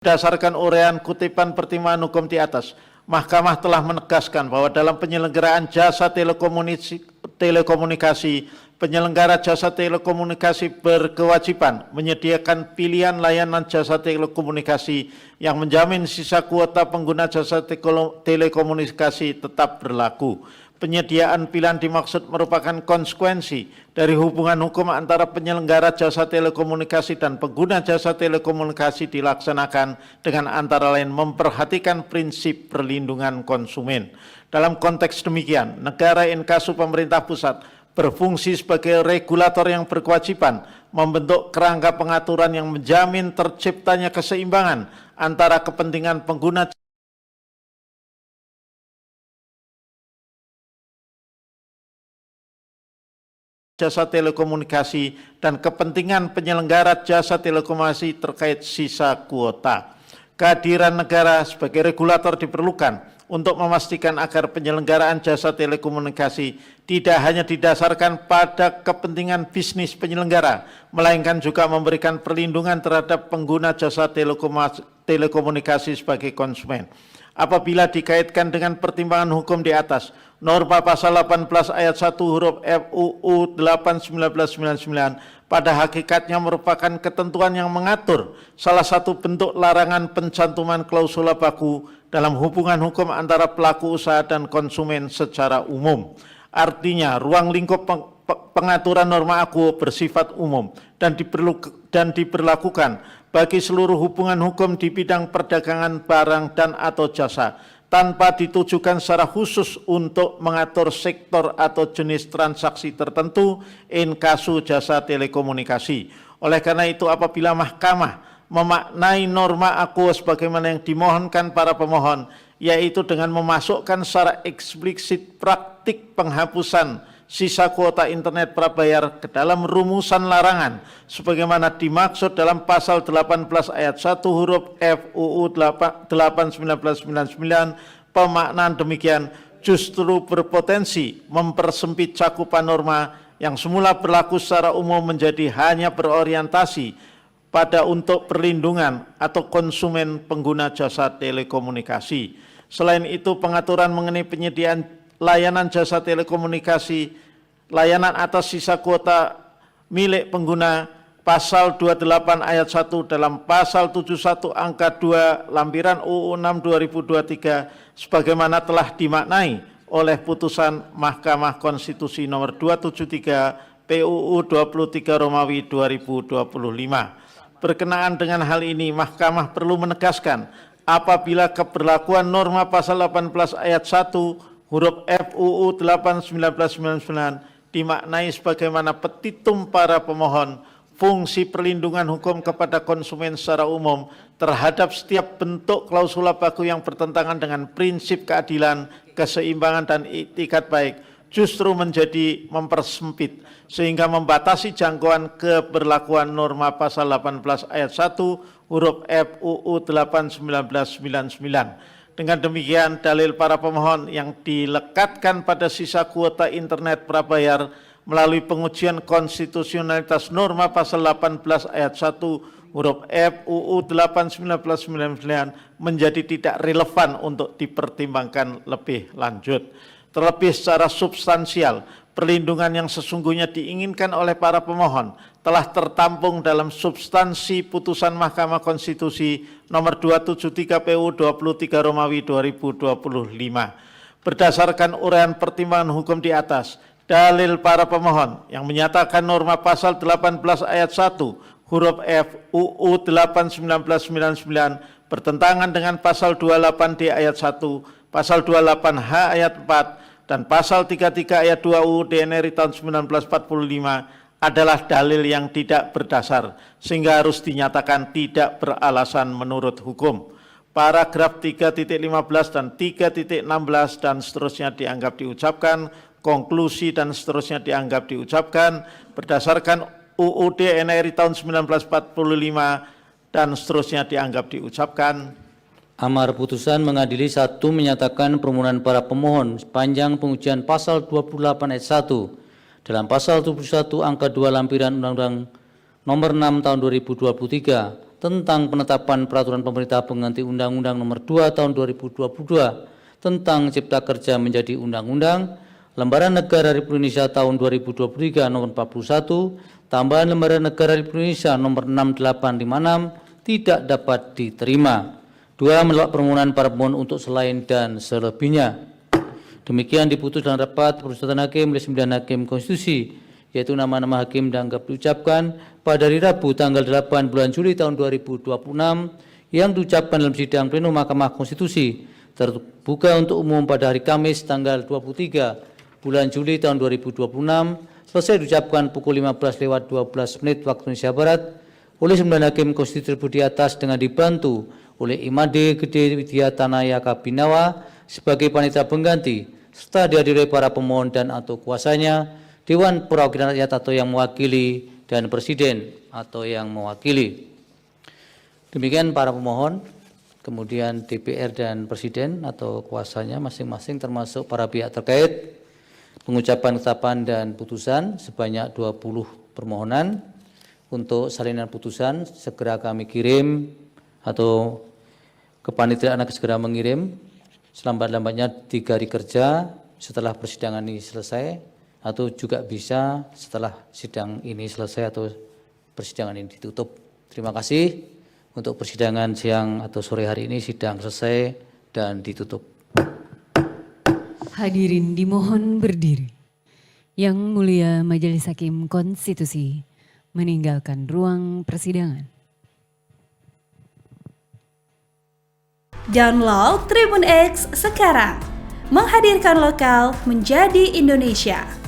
Berdasarkan uraian kutipan pertimbangan hukum di atas, Mahkamah telah menegaskan bahwa dalam penyelenggaraan jasa telekomunikasi, penyelenggara jasa telekomunikasi berkewajiban menyediakan pilihan layanan jasa telekomunikasi yang menjamin sisa kuota pengguna jasa telekomunikasi tetap berlaku. Penyediaan pilihan dimaksud merupakan konsekuensi dari hubungan hukum antara penyelenggara jasa telekomunikasi dan pengguna jasa telekomunikasi dilaksanakan dengan antara lain memperhatikan prinsip perlindungan konsumen. Dalam konteks demikian, negara inkasu pemerintah pusat berfungsi sebagai regulator yang berkewajiban membentuk kerangka pengaturan yang menjamin terciptanya keseimbangan antara kepentingan pengguna jasa telekomunikasi dan kepentingan penyelenggara jasa telekomunikasi terkait sisa kuota. Kehadiran negara sebagai regulator diperlukan untuk memastikan agar penyelenggaraan jasa telekomunikasi tidak hanya didasarkan pada kepentingan bisnis penyelenggara, melainkan juga memberikan perlindungan terhadap pengguna jasa telekomunikasi sebagai konsumen. Apabila dikaitkan dengan pertimbangan hukum di atas, norma pasal 18 ayat 1 huruf F UU 8/1999 pada hakikatnya merupakan ketentuan yang mengatur salah satu bentuk larangan pencantuman klausula baku dalam hubungan hukum antara pelaku usaha dan konsumen secara umum. Artinya, ruang lingkup pengaturan norma AKUO bersifat umum dan diberlakukan bagi seluruh hubungan hukum di bidang perdagangan barang dan atau jasa, tanpa ditujukan secara khusus untuk mengatur sektor atau jenis transaksi tertentu in kasu jasa telekomunikasi. Oleh karena itu, apabila Mahkamah memaknai norma AKUO sebagaimana yang dimohonkan para pemohon, yaitu dengan memasukkan secara eksplisit praktik penghapusan sisa kuota internet prabayar ke dalam rumusan larangan sebagaimana dimaksud dalam pasal 18 ayat 1 huruf F UU 8/1999, pemaknaan demikian justru berpotensi mempersempit cakupan norma yang semula berlaku secara umum menjadi hanya berorientasi pada untuk perlindungan atau konsumen pengguna jasa telekomunikasi. Selain itu, pengaturan mengenai penyediaan layanan jasa telekomunikasi, layanan atas sisa kuota milik pengguna, pasal 28 ayat 1 dalam pasal 71 angka 2 lampiran UU 6 2023 sebagaimana telah dimaknai oleh putusan Mahkamah Konstitusi nomor 273 PUU 23 Romawi 2025. Berkenaan dengan hal ini, Mahkamah perlu menegaskan apabila keberlakuan norma pasal 18 ayat 1 huruf F UU 8/1999 dimaknai sebagaimana petitum para pemohon, fungsi perlindungan hukum kepada konsumen secara umum terhadap setiap bentuk klausula baku yang bertentangan dengan prinsip keadilan, keseimbangan dan itikat baik justru menjadi mempersempit sehingga membatasi jangkauan keberlakuan norma pasal 18 ayat 1 huruf F UU 8/1999. Dengan demikian, dalil para pemohon yang dilekatkan pada sisa kuota internet prabayar melalui pengujian konstitusionalitas norma pasal 18 ayat 1 huruf F UU 8/1999 menjadi tidak relevan untuk dipertimbangkan lebih lanjut. Terlebih secara substansial, perlindungan yang sesungguhnya diinginkan oleh para pemohon telah tertampung dalam substansi putusan Mahkamah Konstitusi nomor 273 PU 23 Romawi 2025. Berdasarkan uraian pertimbangan hukum di atas, dalil para pemohon yang menyatakan norma pasal 18 ayat 1 huruf F UU 8/1999 bertentangan dengan pasal 28D ayat 1, pasal 28H ayat 4, dan pasal 33 ayat 2 UUD NRI tahun 1945 adalah dalil yang tidak berdasar, sehingga harus dinyatakan tidak beralasan menurut hukum. Paragraf 3.15 dan 3.16 dan seterusnya dianggap diucapkan, konklusi dan seterusnya dianggap diucapkan, berdasarkan UUD NRI tahun 1945 dan seterusnya dianggap diucapkan. Amar putusan mengadili 1 menyatakan permohonan para pemohon sepanjang pengujian pasal 28 ayat 1 dalam pasal 71 angka 2 lampiran Undang-Undang nomor 6 tahun 2023 tentang penetapan peraturan pemerintah pengganti Undang-Undang Nomor 2 Tahun 2022 tentang Cipta Kerja menjadi undang-undang, Lembaran Negara Republik Indonesia tahun 2023 nomor 41, tambahan Lembaran Negara Republik Indonesia nomor 6856 tidak dapat diterima. 2. Menolak permohonan para pemohon untuk selain dan selebihnya. Demikian diputus dalam rapat permusyawaratan hakim oleh 9 hakim konstitusi, yaitu nama-nama hakim dianggap diucapkan pada hari Rabu tanggal 8 bulan Juli tahun 2026 yang diucapkan dalam sidang pleno Mahkamah Konstitusi terbuka untuk umum pada hari Kamis tanggal 23 bulan Juli tahun 2026 selesai diucapkan pukul 15:12 waktu Indonesia Barat oleh 9 hakim konstitusi tersebut di atas dengan dibantu oleh Imade Gede Widya Tanaya Kabinawa sebagai panitia pengganti serta dihadiri para pemohon dan atau kuasanya, Dewan Perwakilan Rakyat atau yang mewakili, dan Presiden atau yang mewakili. Demikian para pemohon, kemudian DPR dan Presiden atau kuasanya masing-masing termasuk para pihak terkait. Pengucapan ketetapan dan putusan sebanyak 20 permohonan. Untuk salinan putusan segera kami kirim atau kepanitiaan akan segera mengirim selambat-lambatnya 3 hari kerja setelah persidangan ini selesai, atau juga bisa setelah sidang ini selesai atau persidangan ini ditutup. Terima kasih. Untuk persidangan siang atau sore hari ini sidang selesai dan ditutup. Hadirin dimohon berdiri. Yang Mulia Majelis Hakim Konstitusi meninggalkan ruang persidangan. Download Tribun X sekarang. Menghadirkan lokal menjadi Indonesia.